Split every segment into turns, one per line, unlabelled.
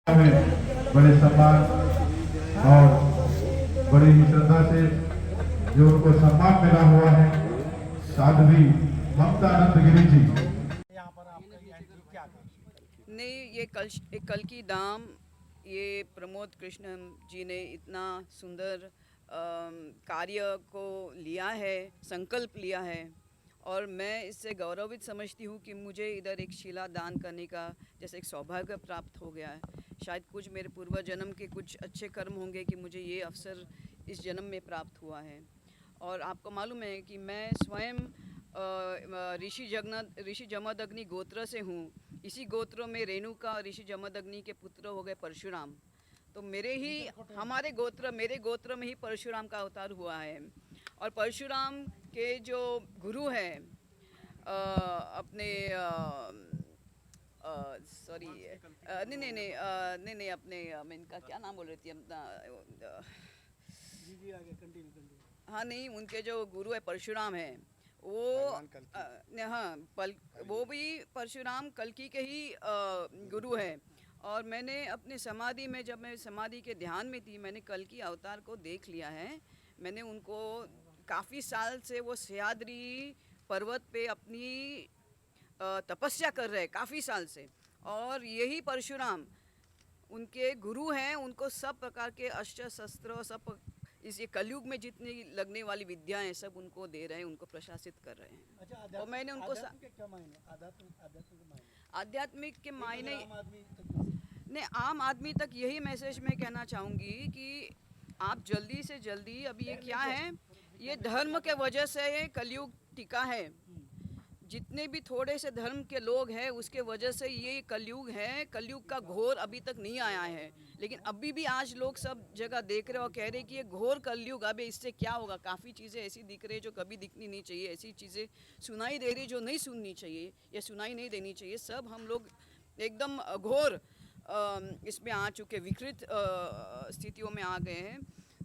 में बड़े सम्मान और बड़ी ही श्रद्धा से जो उनको सम्मान मिला हुआ है साध्वी ममता नंदगिरी जी।
यहाँ पर आपका ये एंट्री क्या था?
नहीं, ये कल की दाम ये प्रमोद कृष्ण जी ने इतना सुंदर कार्य को लिया है, संकल्प लिया है और मैं इससे गौरवित समझती हूँ कि मुझे इधर एक शिला दान करने का जैसे एक सौभाग्य प्राप्त हो गया है। शायद कुछ मेरे पूर्व जन्म के कुछ अच्छे कर्म होंगे कि मुझे ये अवसर इस जन्म में प्राप्त हुआ है। और आपको मालूम है कि मैं स्वयं ऋषि जमदग्नि गोत्र से हूँ। इसी गोत्र में रेणुका और ऋषि जमदग्नि के पुत्र हो गए परशुराम। तो मेरे गोत्र में ही परशुराम का अवतार हुआ है। और परशुराम के जो गुरु हैं अपने सॉरी नहीं अपने मैं इनका क्या नाम बोल रही थी अपना
जी आगे कंटिन्यू।
हाँ नहीं, उनके जो गुरु है परशुराम है वो हाँ वो भी परशुराम कल्कि के ही गुरु हैं। और मैंने अपने समाधि में जब मैं समाधि के ध्यान में थी मैंने कल्कि अवतार को देख लिया है। मैंने उनको काफ़ी साल से वो सह्याद्री पर्वत पे अपनी तपस्या कर रहे हैं काफ़ी साल से। और यही परशुराम उनके गुरु हैं। उनको सब प्रकार के अस्त्र शस्त्र सब इस ये कलयुग में जितनी लगने वाली विद्याएं सब उनको दे रहे हैं, उनको प्रशासित कर रहे हैं।
अच्छा,
और मैंने उनको आध्यात्मिक के मायने ने आम आदमी तक यही मैसेज मैं कहना चाहूँगी कि आप जल्दी से जल्दी, अभी ये क्या है, ये धर्म के वजह से ये कलयुग टिका है। जितने भी थोड़े से धर्म के लोग हैं उसके वजह से ये कलयुग है। कलयुग का घोर अभी तक नहीं आया है, लेकिन अभी भी आज लोग सब जगह देख रहे और कह रहे कि ये घोर कलयुग, अब इससे क्या होगा। काफ़ी चीज़ें ऐसी दिख रही जो कभी दिखनी नहीं चाहिए, ऐसी चीज़ें सुनाई दे रही जो नहीं सुननी चाहिए या सुनाई नहीं देनी चाहिए। सब हम लोग एकदम घोर इसमें आ चुके, विकृत स्थितियों में आ गए हैं।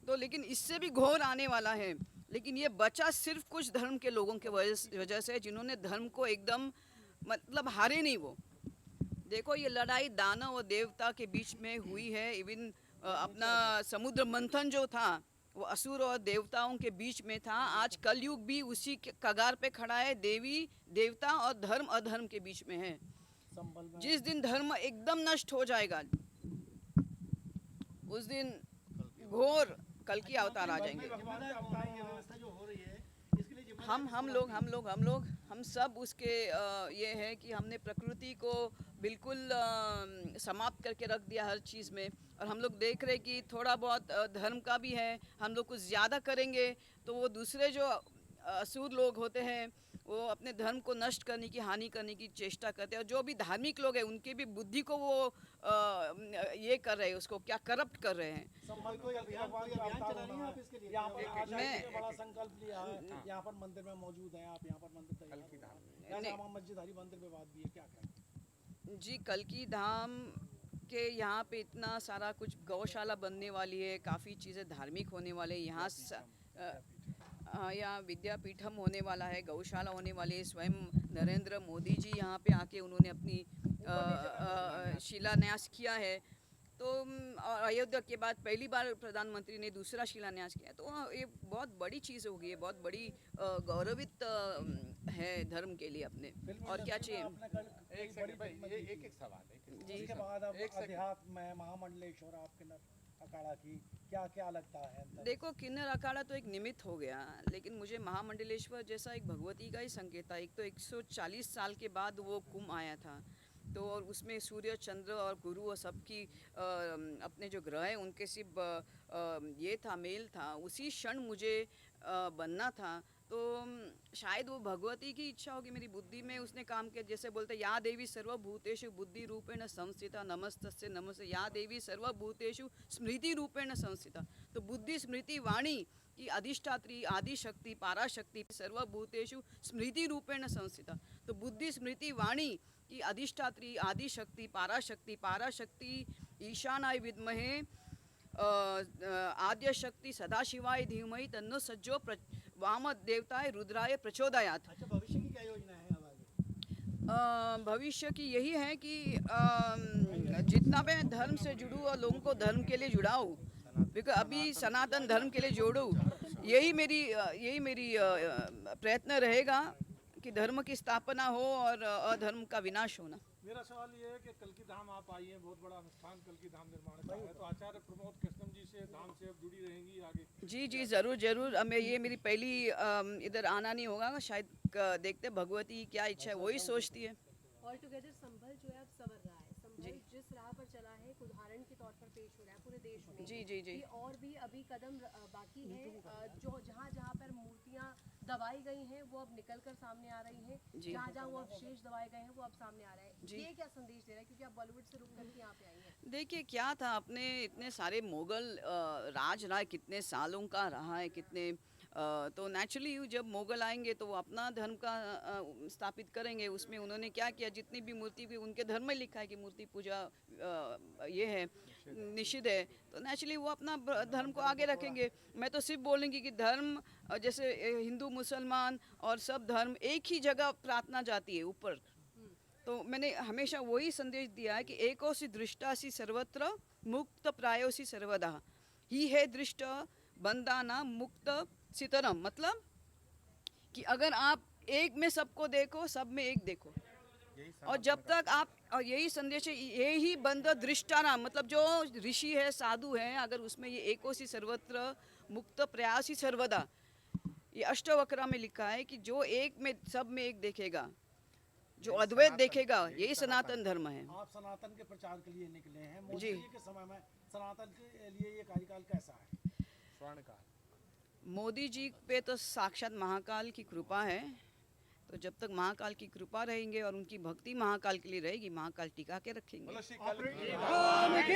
तो लेकिन इससे भी घोर आने वाला है। लेकिन ये बचा सिर्फ कुछ धर्म के लोगों के वजह से, जिन्होंने धर्म को एकदम मतलब हारे नहीं। वो देखो ये लड़ाई दानव और देवता के बीच में हुई है। इवन अपना समुद्र मंथन जो था वो असुर और देवताओं के बीच में था। आज कलयुग भी उसी के कगार पे खड़ा है। देवी देवता और धर्म अधर्म के बीच में है। जिस दिन धर्म एकदम नष्ट हो जाएगा उस दिन घोर कल की अवतार आ जाएंगे। हम सब उसके ये है कि हमने प्रकृति को बिल्कुल समाप्त करके रख दिया हर चीज़ में। और हम लोग देख रहे कि थोड़ा बहुत धर्म का भी है। हम लोग कुछ ज़्यादा करेंगे तो वो दूसरे जो असुर लोग होते हैं वो अपने धर्म को नष्ट करने की, हानि करने की चेष्टा करते हैं। और जो भी धार्मिक लोग हैं उनकी भी बुद्धि को वो ये कर रहे हैं, उसको क्या करप्ट कर रहे हैं।
बड़ा संकल्प लिया है, यहाँ पर मंदिर में मौजूद है आप, यहाँ पर मंदिर मस्जिद हरी मंदिर पे बात भी है, क्या कहें
जी? कल की धाम के यहाँ पे इतना सारा कुछ, गौशाला बनने वाली है, काफ़ी चीज़ें धार्मिक होने वाले यहाँ यहाँ विद्यापीठम होने वाला है, गौशाला होने वाली है। स्वयं नरेंद्र मोदी जी यहाँ पे आके उन्होंने अपनी शिलान्यास किया है। तो और अयोध्या के बाद पहली बार प्रधानमंत्री ने दूसरा शिलान्यास किया। तो ये बहुत बड़ी चीज़ होगी, ये बहुत बड़ी गौरवित है धर्म के लिए अपने। और क्या चाहिए?
एक सवाल है
जी।
इसके बाद अब अध्यात्म में महामंडलेश्वर आपके अखाड़ा की क्या लगता है?
देखो, किन्नर अखाड़ा तो एक निमित्त हो गया, लेकिन मुझे महामंडलेश्वर जैसा एक भगवती का ही संकेत था। एक तो 140 साल के बाद वो कुंभ आया था, तो और उसमें सूर्य चंद्र और गुरु और सबकी अपने जो ग्रह हैं उनके सिर्फ ये था, मेल था। उसी क्षण मुझे बनना था। तो शायद वो भगवती की इच्छा होगी मेरी बुद्धि में उसने काम किया। जैसे बोलते या देवी सर्वभूतेषु बुद्धि रूपेण संस्थिता नमस्तस्यै नमस्ते, या देवी सर्वभूतेषु स्मृति रूपेण संस्थिता। तो बुद्धि स्मृति वाणी की अधिष्ठात्री आदिशक्ति पराशक्ति सर्वभूतेषु स्मृति रूपेण संस्थिता। तो बुद्धि स्मृति वाणी की अधिष्ठात्री आदिशक्ति पराशक्ति ईशानाय विद्महे आद्य शक्ति सदाशिवाय धीमहि तन्नो सज्जो वाम देवताय रुद्राय प्रचोदयात्।
अच्छा, भविष्य की क्या योजना है अब आगे?
भविष्य की यही है कि जितना मैं धर्म से जुड़ूँ और लोगों को धर्म के लिए जुड़ाऊँ, बिकॉज अभी सनातन धर्म के लिए जोड़ूँ, यही मेरी प्रयत्न रहेगा कि धर्म की स्थापना हो और अधर्म का विनाश होना।
मेरा सवाल ये है कि कल की धाम आप आई हैं, बहुत बड़ा अनुष्ठान कल की धाम निर्माण का है, तो आचार्य प्रमोद कृष्णम जी से धाम से अब जुड़ी रहेंगी आगे?
जी जी, ज़रूर ज़रूर। अब ये मेरी पहली इधर आना नहीं होगा, शायद देखते भगवती की क्या इच्छा है, वही सोचती है।
ऑल टुगेदर संभल जो है अब संवर रहा है, संभल जिस राह पर चला है एक उदाहरण के तौर पर पेश हो रहा है पूरे देश में।
जी जी जी।
कि और भी अभी कदम बाकी है, जो जहाँ जहाँ पर मूर्तियाँ दबाई गई हैं वो अब निकल कर सामने आ रही हैं, जहाँ जहाँ वो अवशेष दबाए गए हैं वो अब सामने आ रहा है। ये क्या संदेश दे रहा है, क्योंकि आप बॉलीवुड से रुक करके यहाँ पे आई हैं?
देखिए क्या था, अपने इतने सारे मुगल राज रहा है, कितने सालों का रहा है, कितने तो नेचुरली जब मुगल आएंगे तो वो अपना धर्म का स्थापित करेंगे। उसमें उन्होंने क्या किया, जितनी भी मूर्ति भी उनके धर्म में लिखा है कि मूर्ति पूजा ये है, निषिद्ध है, तो नेचुरली वो अपना धर्म को आगे रखेंगे। मैं तो सिर्फ बोलूँगी कि धर्म जैसे हिंदू मुसलमान और सब धर्म एक ही जगह प्रार्थना जाती है ऊपर। तो मैंने हमेशा वही संदेश दिया है कि एकोसी दृष्टासी सर्वत्र मुक्त प्रायोसी सर्वदा, ही है दृष्ट बंदाना मुक्त सितरम, मतलब कि अगर आप एक में सबको देखो, सब में एक देखो, और जब तक आप, और यही संदेश है, यही बंद दृष्टाना, मतलब जो ऋषि है साधु है, अगर उसमें ये एकोसी सर्वत्र मुक्त प्रयासी सर्वदा, ये अष्टवक्र में लिखा है कि जो एक में सब में एक देखेगा, जो अद्वैत देखेगा, यही सनातन धर्म है।
आप सनातन के प्रचार के लिए निकले हैं, मोदी
जी।
जी के समय में सनातन के लिए ये कार्यकाल कैसा है?
स्वर्णकाल।
मोदी जी पे तो साक्षात महाकाल की कृपा है, तो जब तक महाकाल की कृपा रहेंगे और उनकी भक्ति महाकाल के लिए रहेगी, महाकाल टिका के रखेंगे।
बोलो श्री कल की